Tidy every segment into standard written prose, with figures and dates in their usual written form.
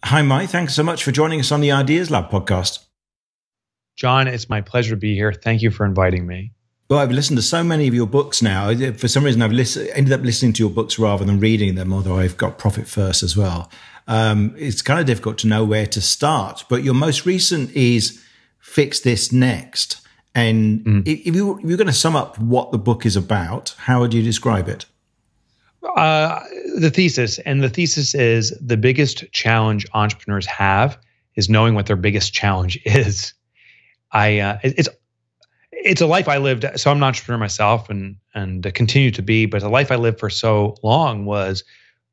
Hi, Mike. Thanks so much for joining us on the Ideas Lab podcast. John, it's my pleasure to be here. Thank you for inviting me. Well, I've listened to so many of your books now. For some reason, I've ended up listening to your books rather than reading them, although I've got Profit First as well. It's kind of difficult to know where to start. But your most recent is Fix This Next. And if you're going to sum up what the book is about, how would you describe it? The thesis is the biggest challenge entrepreneurs have is knowing what their biggest challenge is. It's a life I lived. So I'm an entrepreneur myself and continue to be, but the life I lived for so long was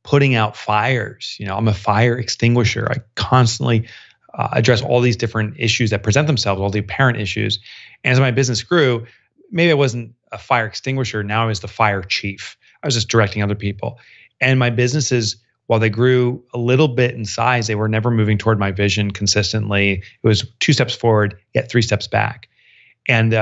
putting out fires. I'm a fire extinguisher. I constantly address all these different issues that present themselves, all the apparent issues. And as my business grew, maybe I wasn't a fire extinguisher. Now I was the fire chief. I was just directing other people. And my businesses, while they grew a little bit in size, they were never moving toward my vision consistently. It was 2 steps forward, yet 3 steps back. And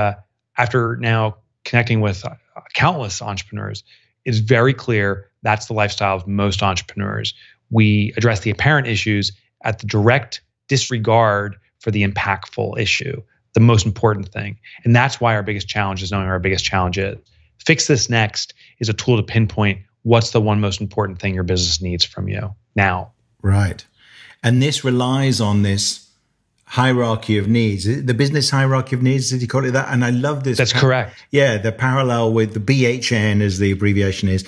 after now connecting with countless entrepreneurs, it's very clear that's the lifestyle of most entrepreneurs. We address the apparent issues at the direct disregard for the impactful issue, the most important thing. And that's why our biggest challenge is knowing what our biggest challenge is. Fix This Next is a tool to pinpoint what's the one most important thing your business needs from you now. Right. And this relies on this hierarchy of needs, the business hierarchy of needs, did you call it that? And I love this. That's correct. Yeah, the parallel with the BHN, as the abbreviation is,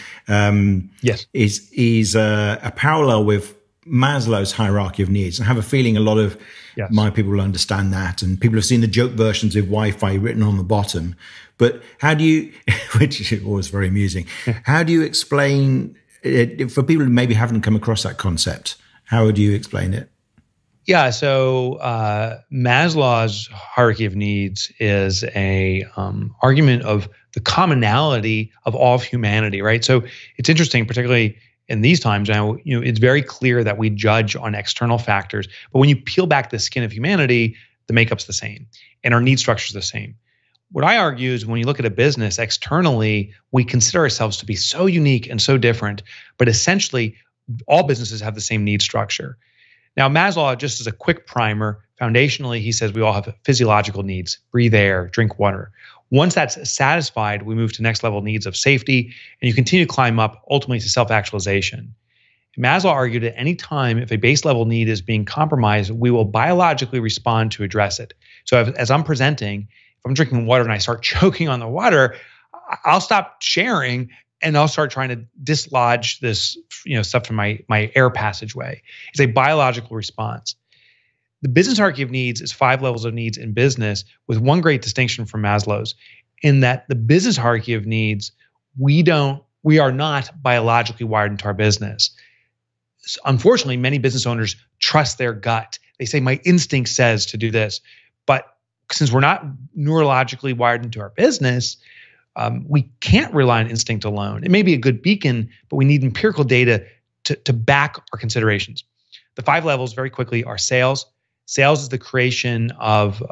yes, is a parallel with Maslow's hierarchy of needs. I have a feeling a lot of my people will understand that, and people have seen the joke versions of Wi-Fi written on the bottom. But how do you, which is always very amusing, how do you explain it for people who maybe haven't come across that concept? How would you explain it? Yeah, so Maslow's hierarchy of needs is a argument of the commonality of all of humanity, right? So it's interesting, particularly in these times now, it's very clear that we judge on external factors, but when you peel back the skin of humanity, the makeup's the same and our need structure is the same. What I argue is when you look at a business externally, we consider ourselves to be so unique and so different, but essentially all businesses have the same need structure. Now, Maslow, just as a quick primer, foundationally, he says we all have physiological needs, breathe air, drink water. Once that's satisfied, we move to next level needs of safety, and you continue to climb up ultimately to self-actualization. Maslow argued at any time if a base level need is being compromised, we will biologically respond to address it. So as I'm presenting, if I'm drinking water and I start choking on the water, I'll stop sharing and I'll start trying to dislodge this stuff from my air passageway. It's a biological response. The business hierarchy of needs is 5 levels of needs in business, with one great distinction from Maslow's, in that the business hierarchy of needs, we are not biologically wired into our business. Unfortunately, many business owners trust their gut. They say, my instinct says to do this. But since we're not neurologically wired into our business, we can't rely on instinct alone. It may be a good beacon, but we need empirical data to back our considerations. The 5 levels, very quickly, are sales. Sales is the creation of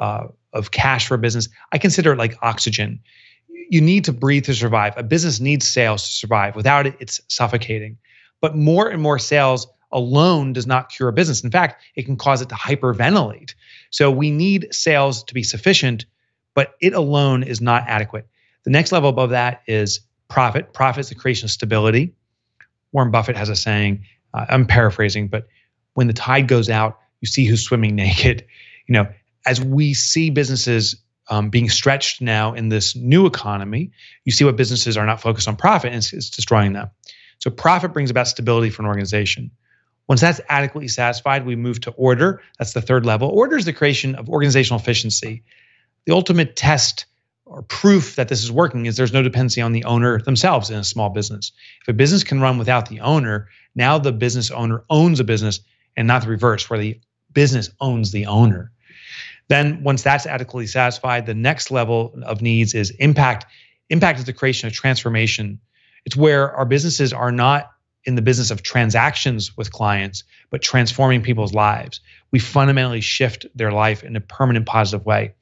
cash for a business. I consider it like oxygen. You need to breathe to survive. A business needs sales to survive. Without it, it's suffocating. But more and more sales alone does not cure a business. In fact, it can cause it to hyperventilate. So we need sales to be sufficient, but it alone is not adequate. The next level above that is profit. Profit is the creation of stability. Warren Buffett has a saying, I'm paraphrasing, but when the tide goes out, you see who's swimming naked. As we see businesses being stretched now in this new economy, you see what businesses are not focused on profit, and it's destroying them. So profit brings about stability for an organization. Once that's adequately satisfied, we move to order. That's the 3rd level. Order is the creation of organizational efficiency. The ultimate test or proof that this is working is there's no dependency on the owner themselves in a small business. If a business can run without the owner, now the business owner owns a business and not the reverse, where the business owns the owner. Then once that's adequately satisfied, the next level of needs is impact. Impact is the creation of transformation. It's where our businesses are not in the business of transactions with clients, but transforming people's lives. We fundamentally shift their life in a permanent positive way.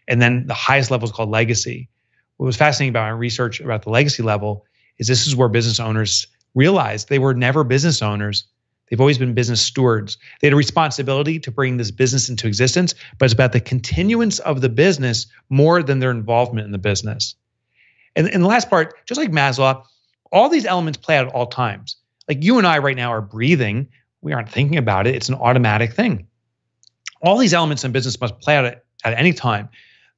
And then the highest level is called legacy. What was fascinating about my research about the legacy level is this is where business owners realized they were never business owners. They've always been business stewards. They had a responsibility to bring this business into existence, but it's about the continuance of the business more than their involvement in the business. And the last part, just like Maslow, all these elements play out at all times. Like you and I right now are breathing. We aren't thinking about it. It's an automatic thing. All these elements in business must play out at any time.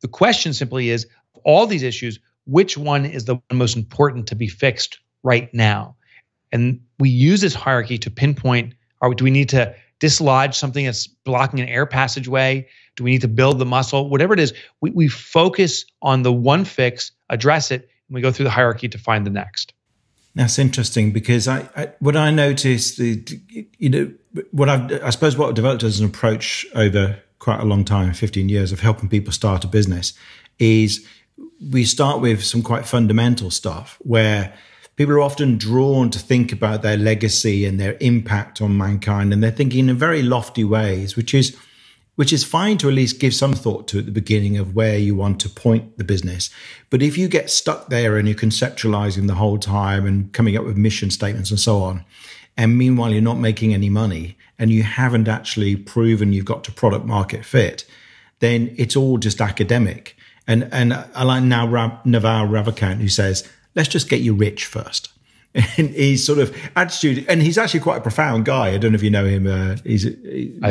The question simply is, all these issues, which one is the most important to be fixed right now? And we use this hierarchy to pinpoint, do we need to dislodge something that's blocking an air passageway? Do we need to build the muscle? Whatever it is, we focus on the one fix, address it, and we go through the hierarchy to find the next. That's interesting, because what I noticed, I suppose what I've developed as an approach over quite a long time, 15 years of helping people start a business, is we start with some quite fundamental stuff where people are often drawn to think about their legacy and their impact on mankind, and they're thinking in very lofty ways, which is fine to at least give some thought to at the beginning of where you want to point the business. But if you get stuck there and you're conceptualizing the whole time and coming up with mission statements and so on, and meanwhile you're not making any money and you haven't actually proven you've got to product market fit, then it's all just academic. And I like Naval Ravikant, who says, let's just get you rich first. And his sort of attitude, and he's actually quite a profound guy. I don't know if you know him. I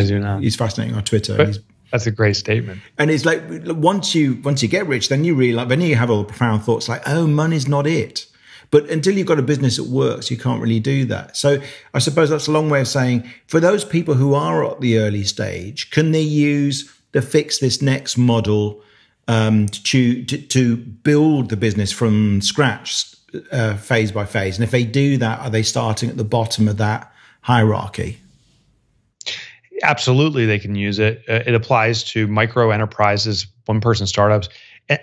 do not. He's fascinating on Twitter. That's a great statement. And it's like, once you get rich, then you realize, then you have all the profound thoughts like, oh, money's not it. But until you've got a business that works, you can't really do that. So I suppose that's a long way of saying, for those people who are at the early stage, can they use the fix this next model to build the business from scratch, phase by phase? And if they do that, are they starting at the bottom of that hierarchy? Absolutely, they can use it. It applies to micro enterprises, one-person startups,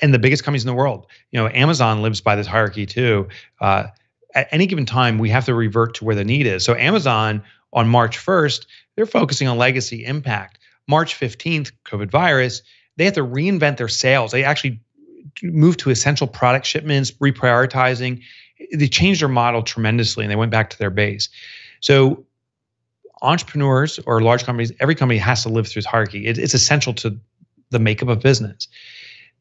and the biggest companies in the world. Amazon lives by this hierarchy too. At any given time, we have to revert to where the need is. So Amazon, on March 1st, they're focusing on legacy impact. March 15th, COVID virus, they have to reinvent their sales. They actually moved to essential product shipments, reprioritizing. They changed their model tremendously, and they went back to their base. So entrepreneurs or large companies, every company has to live through this hierarchy. It's essential to the makeup of business.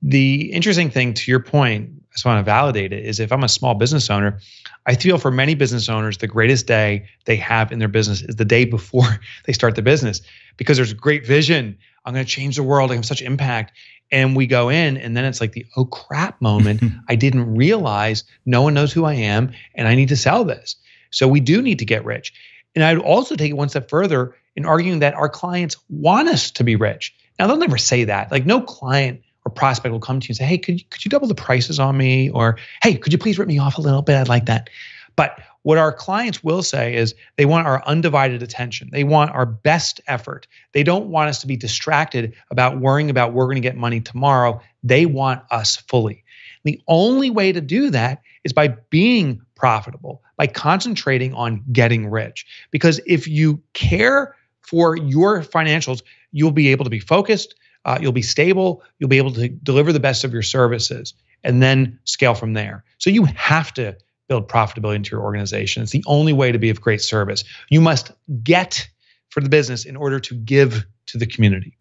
The interesting thing, to your point, I just want to validate it, is if I'm a small business owner, I feel for many business owners, the greatest day they have in their business is the day before they start the business, because there's great vision. I'm going to change the world. I have such impact. And we go in, and then it's like the oh crap moment. I didn't realize no one knows who I am, and I need to sell this. So we do need to get rich. And I'd also take it one step further in arguing that our clients want us to be rich. Now, they'll never say that. Like, no client or prospect will come to you and say, hey, could you double the prices on me? Or, hey, could you please rip me off a little bit? I'd like that. But what our clients will say is they want our undivided attention. They want our best effort. They don't want us to be distracted about worrying about we're going to get money tomorrow. They want us fully. And the only way to do that is by being profitable, by concentrating on getting rich. Because if you care for your financials, you'll be able to be focused, you'll be stable, you'll be able to deliver the best of your services, and then scale from there. So you have to build profitability into your organization. It's the only way to be of great service. You must get for the business in order to give to the community.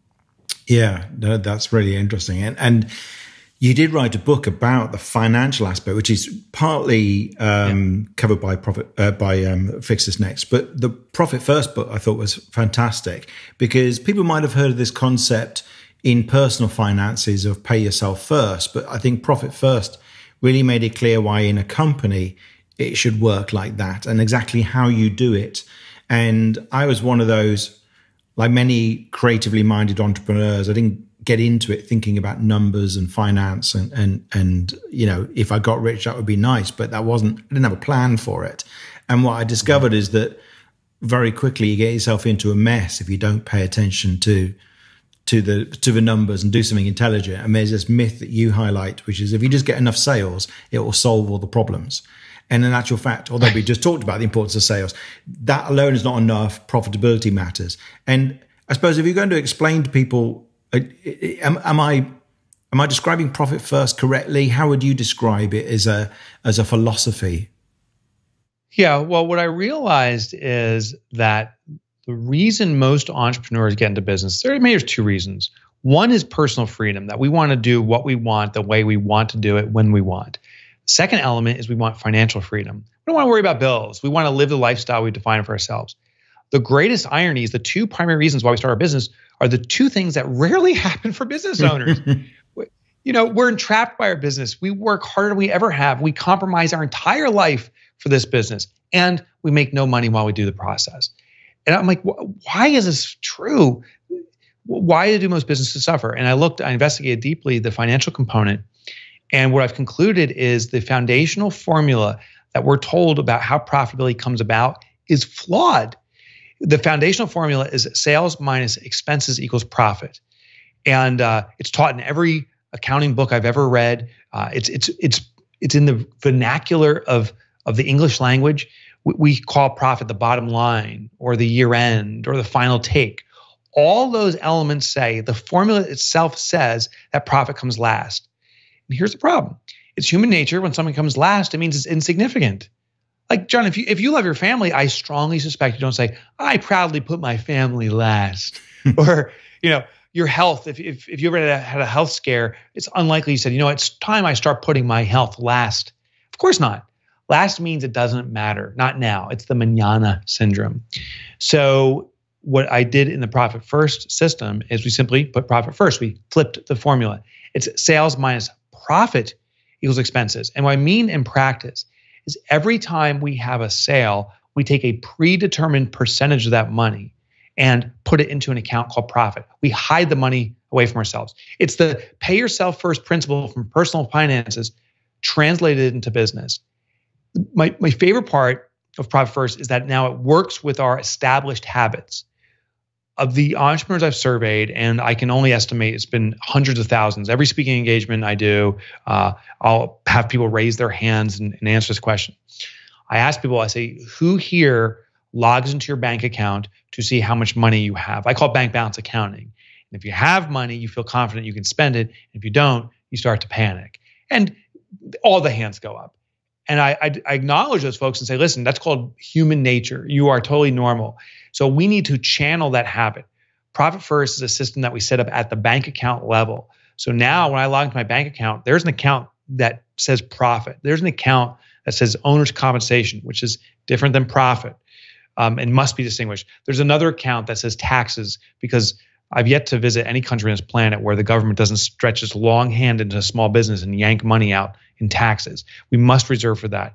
Yeah, no, that's really interesting. And you did write a book about the financial aspect, which is partly covered by Fix This Next. But the Profit First book I thought was fantastic, because people might have heard of this concept in personal finances of pay yourself first. But I think Profit First really made it clear why in a company it should work like that and exactly how you do it. And I was one of those, like many creatively minded entrepreneurs, I didn't get into it thinking about numbers and finance and if I got rich, that would be nice, but I didn't have a plan for it. And what I discovered is that very quickly you get yourself into a mess if you don't pay attention to the numbers and do something intelligent. And there's this myth that you highlight, which is if you just get enough sales, it will solve all the problems. And in actual fact, although we just talked about the importance of sales, that alone is not enough. Profitability matters. And I suppose if you're going to explain to people, am I describing Profit First correctly? How would you describe it as a philosophy? Yeah, well, what I realized is that the reason most entrepreneurs get into business, there's two reasons. One is personal freedom, that we want to do what we want, the way we want to do it, when we want. Second element is we want financial freedom. We don't want to worry about bills. We want to live the lifestyle we define for ourselves. The greatest irony is the two primary reasons why we start our business are the two things that rarely happen for business owners. We're entrapped by our business. We work harder than we ever have. We compromise our entire life for this business, and we make no money while we do the process. And I'm like, why is this true? Why do most businesses suffer? And I investigated deeply the financial component. And what I've concluded is the foundational formula that we're told about how profitability comes about is flawed. The foundational formula is sales minus expenses equals profit. And it's taught in every accounting book I've ever read. It's in the vernacular of the English language. We call profit the bottom line or the year end or the final take. All those elements say, the formula itself says that profit comes last. And here's the problem. It's human nature. When something comes last, it means it's insignificant. Like, John, if you love your family, I strongly suspect you don't say, I proudly put my family last. Or, your health, if you ever had a health scare, it's unlikely you said, it's time I start putting my health last. Of course not. Last means it doesn't matter. Not now. It's the mañana syndrome. So what I did in the profit first system is we simply put profit first. We flipped the formula. It's sales minus profit equals expenses. And what I mean in practice is every time we have a sale, we take a predetermined percentage of that money and put it into an account called profit. We hide the money away from ourselves. It's the pay yourself first principle from personal finances translated into business. My favorite part of Profit First is that now it works with our established habits. Of the entrepreneurs I've surveyed, and I can only estimate it's been hundreds of thousands. Every speaking engagement I do, I'll have people raise their hands and answer this question. I ask people, I say, who here logs into your bank account to see how much money you have? I call it bank balance accounting. And if you have money, you feel confident you can spend it. If you don't, you start to panic. And all the hands go up. And I acknowledge those folks and say, listen, that's called human nature. You are totally normal. So we need to channel that habit. Profit First is a system that we set up at the bank account level. So now when I log into my bank account, there's an account that says profit. There's an account that says owner's compensation, which is different than profit and must be distinguished. There's another account that says taxes, because I've yet to visit any country on this planet where the government doesn't stretch its long hand into a small business and yank money out in taxes. We must reserve for that.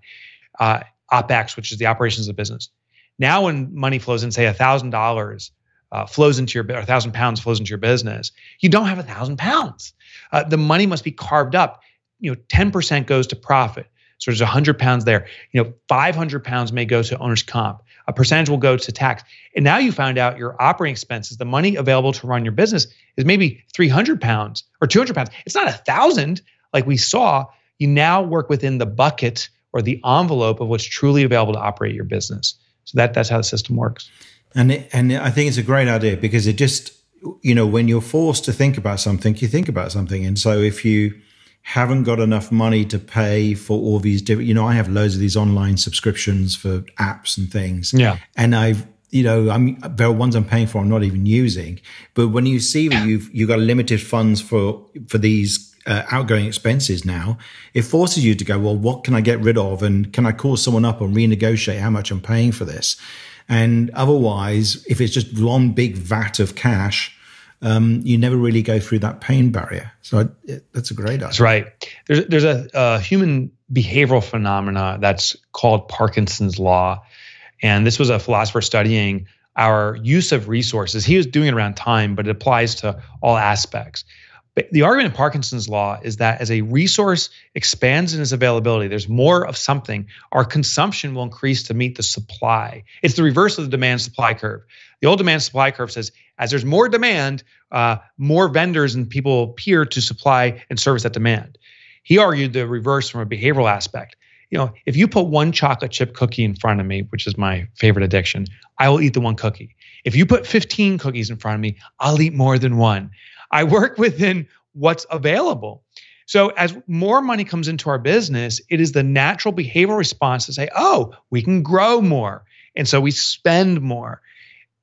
OpEx, which is the operations of the business. Now when money flows in, say $1,000 flows into your, or 1,000 pounds flows into your business, you don't have 1,000 pounds. The money must be carved up. 10% goes to profit. So there's 100 pounds there. 500 pounds may go to owner's comp. A percentage will go to tax. And now you find out your operating expenses, the money available to run your business, is maybe 300 pounds or 200 pounds. It's not 1,000 like we saw. You now work within the bucket or the envelope of what's truly available to operate your business. So that's how the system works. And I think it's a great idea, because it just, when you're forced to think about something, you think about something. And so if you haven't got enough money to pay for all these different, I have loads of these online subscriptions for apps and things. Yeah. And there are ones I'm paying for I'm not even using. But when you see that you've got limited funds for these outgoing expenses now, it forces you to go, well, what can I get rid of? And can I call someone up and renegotiate how much I'm paying for this? And otherwise, if it's just one big vat of cash, you never really go through that pain barrier. So that's a great idea. That's right. There's a human behavioral phenomena that's called Parkinson's law. And this was a philosopher studying our use of resources. He was doing it around time, but it applies to all aspects. But the argument in Parkinson's law is that as a resource expands in its availability, there's more of something, our consumption will increase to meet the supply. It's the reverse of the demand supply curve. The old demand supply curve says, as there's more demand, more vendors and people appear to supply and service that demand. He argued the reverse from a behavioral aspect. If you put one chocolate chip cookie in front of me, which is my favorite addiction, I will eat the one cookie. If you put 15 cookies in front of me, I'll eat more than one. I work within what's available. So as more money comes into our business, it is the natural behavioral response to say, oh, we can grow more. And so we spend more.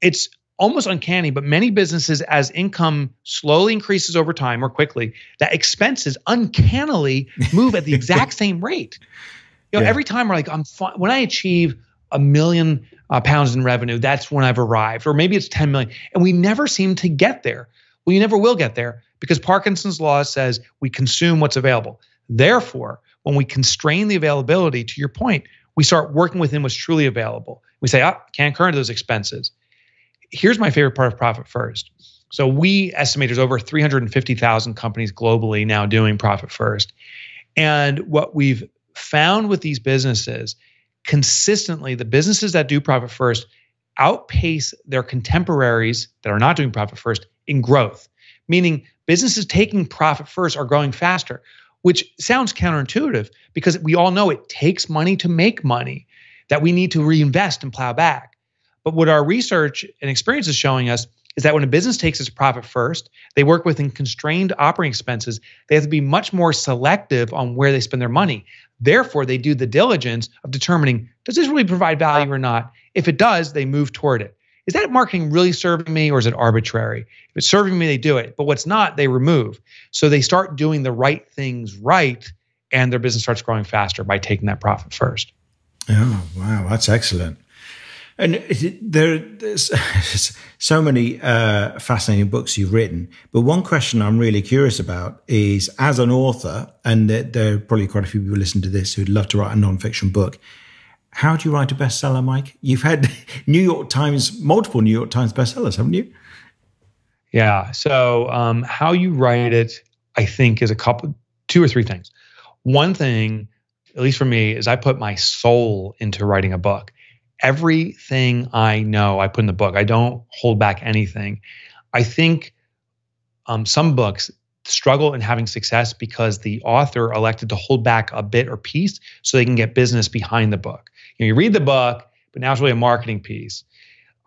It's almost uncanny, but many businesses, as income slowly increases over time or quickly, that expenses uncannily move at the exact same rate. Every time we're like, when I achieve £1 million in revenue, that's when I've arrived. Or maybe it's 10 million. And we never seem to get there. Well, you never will get there because Parkinson's law says we consume what's available. Therefore, when we constrain the availability, to your point, we start working within what's truly available. We say, can't incur those expenses. Here's my favorite part of Profit First. So we estimate there's over 350,000 companies globally now doing Profit First. And what we've found with these businesses, consistently, the businesses that do Profit First outpace their contemporaries that are not doing Profit First in growth. Meaning businesses taking Profit First are growing faster, which sounds counterintuitive because we all know it takes money to make money, that we need to reinvest and plow back. But what our research and experience is showing us is that when a business takes its profit first, they work within constrained operating expenses. They have to be much more selective on where they spend their money. Therefore, they do the diligence of determining, does this really provide value or not? If it does, they move toward it. Is that marketing really serving me or is it arbitrary? If it's serving me, they do it. But what's not, they remove. So they start doing the right things right, and their business starts growing faster by taking that profit first. Oh, wow. That's excellent. And there's so many fascinating books you've written. But one question I'm really curious about is, as an author, and there are probably quite a few people listening to this who'd love to write a nonfiction book, how do you write a bestseller, Mike? You've had multiple New York Times bestsellers, haven't you? Yeah. So how you write it, I think, is two or three things. One thing, at least for me, is I put my soul into writing a book. Everything I know, I put in the book. I don't hold back anything. I think some books struggle in having success because the author elected to hold back a bit or piece so they can get business behind the book. You read the book, but now it's really a marketing piece.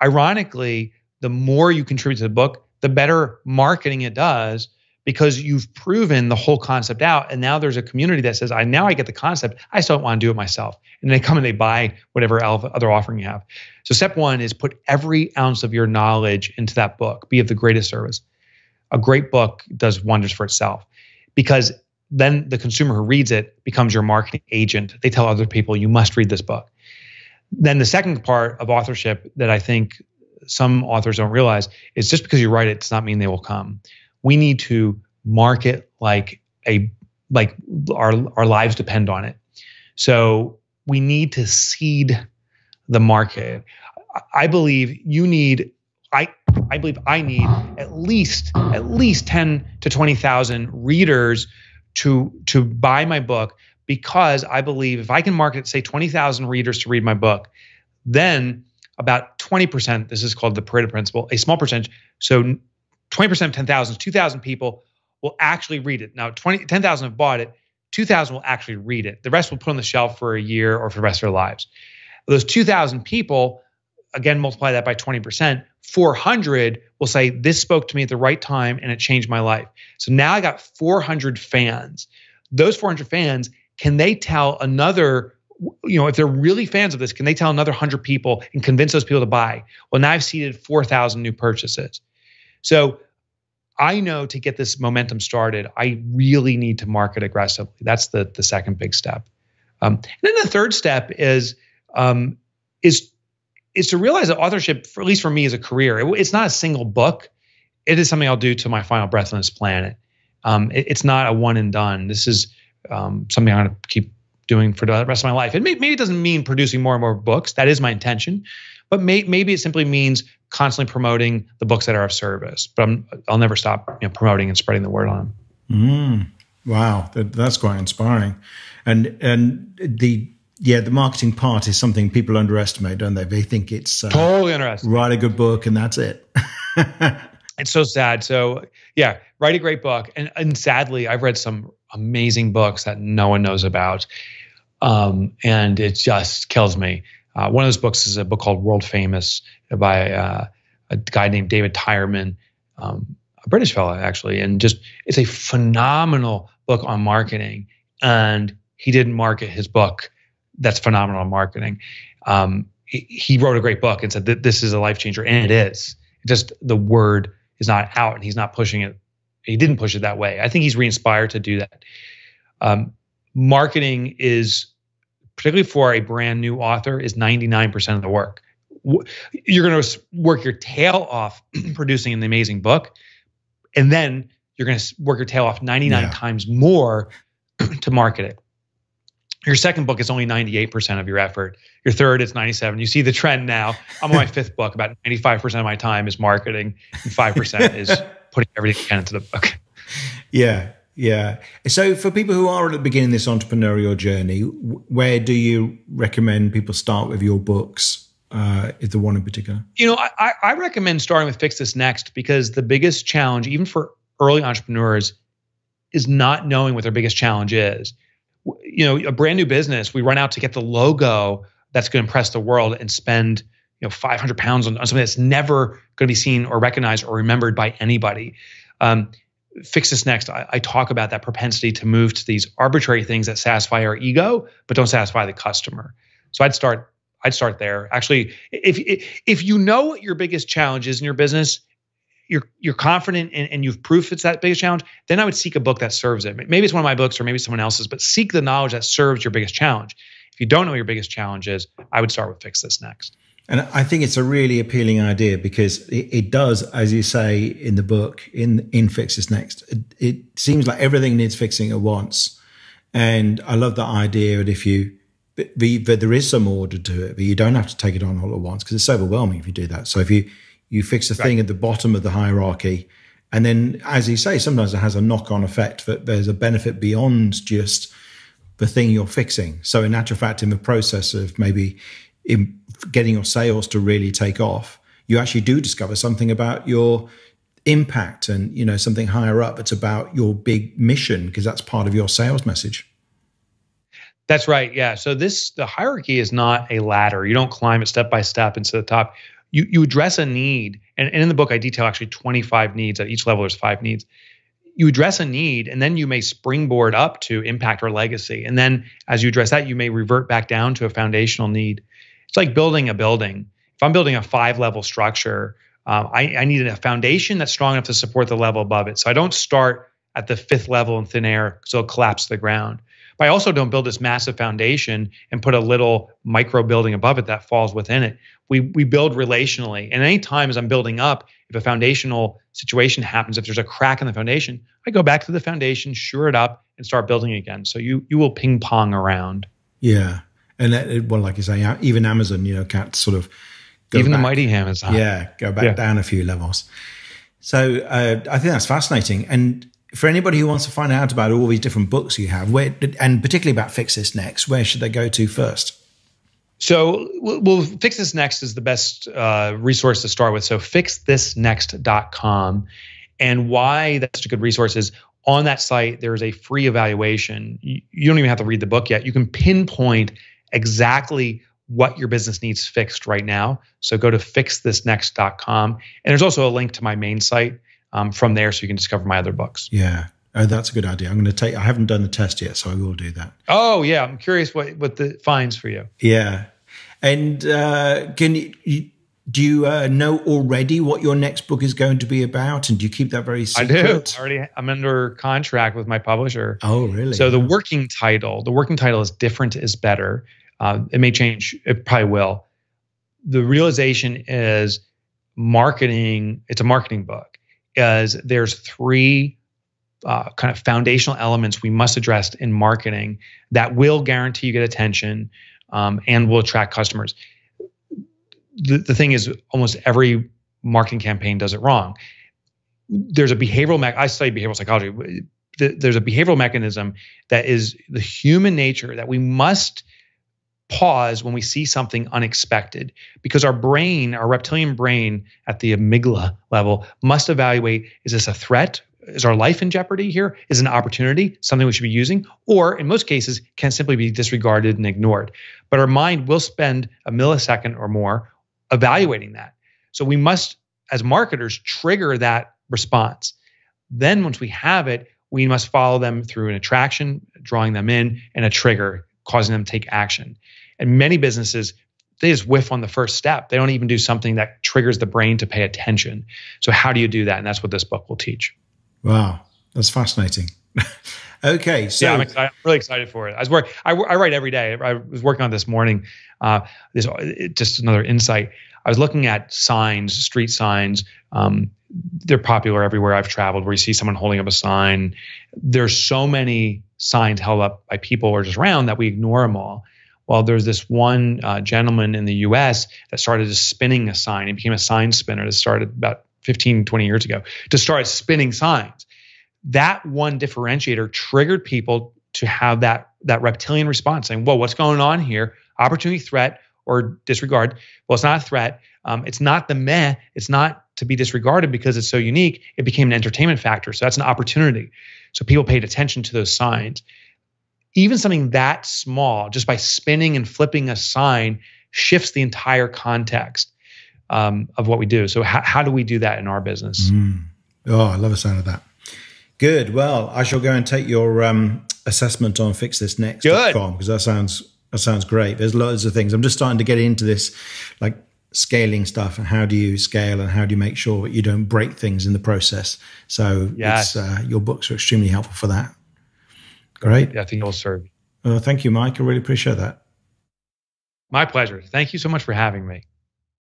Ironically, the more you contribute to the book, the better marketing it does, because you've proven the whole concept out. And now there's a community that says, now I get the concept. I still don't want to do it myself. And they come and they buy whatever other offering you have. So step one is put every ounce of your knowledge into that book. Be of the greatest service. A great book does wonders for itself, because then the consumer who reads it becomes your marketing agent. They tell other people, you must read this book. Then the second part of authorship that I think some authors don't realize is, just because you write it does not mean they will come. We need to market like our lives depend on it. So we need to seed the market. I believe I need at least 10 to 20,000 readers to buy my book, because I believe if I can market, say, 20,000 readers to read my book, then about 20%, this is called the Pareto principle, a small percentage, so 20% of 10,000 is 2,000 people will actually read it. Now, 10,000 have bought it, 2,000 will actually read it. The rest will put on the shelf for a year or for the rest of their lives. Those 2,000 people, again, multiply that by 20%, 400 will say, this spoke to me at the right time and it changed my life. So now I got 400 fans. Those 400 fans, can they tell another, if they're really fans of this, can they tell another 100 people and convince those people to buy? Well, now I've seeded 4,000 new purchases. So I know to get this momentum started, I really need to market aggressively. That's the second big step. And then the third step is to realize that authorship, at least for me, is a career. It's not a single book. It is something I'll do to my final breath on this planet. It's not a one and done. This is something I'm going to keep doing for the rest of my life. And maybe it doesn't mean producing more and more books. That is my intention. But maybe it simply means constantly promoting the books that are of service. But I'll never stop promoting and spreading the word on them. Wow, that's quite inspiring. And the marketing part is something people underestimate, don't they? They think it's totally underestimated. Write a good book and that's it. It's so sad. So yeah, write a great book. And sadly, I've read some amazing books that no one knows about. And it just kills me. One of those books is a book called World Famous by a guy named David Tyerman, a British fellow, actually. And just, it's a phenomenal book on marketing and he didn't market his book that's phenomenal on marketing. He wrote a great book and said that this is a life changer, and it is. Just the word is not out, and he's not pushing it. He didn't push it that way. I think he's re-inspired to do that. Marketing is, particularly for a brand new author, is 99% of the work. You're going to work your tail off producing an amazing book, and then you're going to work your tail off 99 times more to market it. Your second book is only 98% of your effort. Your third, it's 97. You see the trend now. I'm on my fifth book. About 95% of my time is marketing, and 5% is putting everything you can into the book. Yeah. Yeah. So for people who are at the beginning of this entrepreneurial journey, where do you recommend people start with your books? Is there one in particular? I recommend starting with Fix This Next, because the biggest challenge, even for early entrepreneurs, is not knowing what their biggest challenge is. A brand new business, we run out to get the logo that's going to impress the world and spend 500 pounds on something that's never going to be seen or recognized or remembered by anybody. Fix This Next, I talk about that propensity to move to these arbitrary things that satisfy our ego but don't satisfy the customer. So I'd start there. Actually, if you know what your biggest challenge is in your business, you're confident and you've proof it's that biggest challenge, then I would seek a book that serves it. Maybe it's one of my books or maybe someone else's, but seek the knowledge that serves your biggest challenge. If you don't know what your biggest challenge is, I would start with Fix This Next. And I think it's a really appealing idea, because it does, as you say in the book, in Fix This Next, it seems like everything needs fixing at once. And I love the idea that that there is some order to it, but you don't have to take it on all at once, because it's overwhelming if you do that. So if you fix a thing at the bottom of the hierarchy, and then, as you say, sometimes it has a knock-on effect, that there's a benefit beyond just the thing you're fixing. So in actual fact, in the process of maybe getting your sales to really take off, you actually do discover something about your impact and, something higher up. It's about your big mission, because that's part of your sales message. That's right. Yeah. So the hierarchy is not a ladder. You don't climb it step by step into the top. You address a need. And in the book, I detail actually 25 needs. At each level, there's 5 needs. You address a need, and then you may springboard up to impact or legacy. And then as you address that, you may revert back down to a foundational need. It's like building a building. If I'm building a 5-level structure, I need a foundation that's strong enough to support the level above it. So I don't start at the 5th level in thin air, so it'll collapse to the ground. But I also don't build this massive foundation and put a little micro building above it that falls within it. We build relationally. And any time as I'm building up, if a foundational situation happens, if there's a crack in the foundation, I go back to the foundation, shore it up, and start building again. So you will ping pong around. Yeah. And like you say, even Amazon, can't sort of go even back. The mighty Amazon. Yeah, go back down a few levels. So I think that's fascinating. And for anybody who wants to find out about all these different books you have, and particularly about Fix This Next, where should they go to first? So, well, Fix This Next is the best resource to start with. So fixthisnext.com. And why that's such a good resource is on that site, there is a free evaluation. You don't even have to read the book yet. You can pinpoint exactly what your business needs fixed right now. So go to fixthisnext.com. And there's also a link to my main site from there, so you can discover my other books. Yeah. Oh, that's a good idea. I haven't done the test yet, so I will do that. Oh, yeah. I'm curious what the finds for you. Yeah. And do you know already what your next book is going to be about? And do you keep that very secret? I do. I'm under contract with my publisher. Oh, really? So the working title is Different is Better. It may change. It probably will. The realization is marketing. It's a marketing book. There's 3 kind of foundational elements we must address in marketing that will guarantee you get attention and will attract customers. The thing is, almost every marketing campaign does it wrong. There's a behavioral I study behavioral psychology. There's a behavioral mechanism that is the human nature that we must pause when we see something unexpected, because our reptilian brain at the amygdala level must evaluate, is this a threat? Is our life in jeopardy here? Is it an opportunity, something we should be using? Or in most cases, can simply be disregarded and ignored. But our mind will spend a millisecond or more evaluating that. So we must, as marketers, trigger that response. Then once we have it, we must follow them through an attraction, drawing them in, and a trigger, causing them to take action. And many businesses, they just whiff on the first step. They don't even do something that triggers the brain to pay attention. So how do you do that? And that's what this book will teach. Wow, that's fascinating. Okay, so yeah, I'm really excited for it. I write every day. I was working on this morning. Just another insight. I was looking at signs, street signs. They're popular everywhere I've traveled, where you see someone holding up a sign. There's so many signs held up by people or just around that we ignore them all. Well, there's this one gentleman in the U.S. that started just spinning a sign. He became a sign spinner. That started about 15, 20 years ago to start spinning signs. That one differentiator triggered people to have that reptilian response, saying, whoa, what's going on here? Opportunity, threat, or disregard. Well, it's not a threat. It's not the meh. It's not to be disregarded because it's so unique. It became an entertainment factor. So that's an opportunity. So people paid attention to those signs. Even something that small, just by spinning and flipping a sign, shifts the entire context of what we do. So how do we do that in our business? Oh, I love the sound of that. Good. Well, I shall go and take your assessment on fixthisnext.com because that sounds great. There's loads of things. I'm just starting to get into this, like scaling stuff and how do you scale and how do you make sure that you don't break things in the process. So yes. Your books are extremely helpful for that. Great. Yeah, I think it'll serve. Thank you, Mike. I really appreciate that. My pleasure. Thank you so much for having me.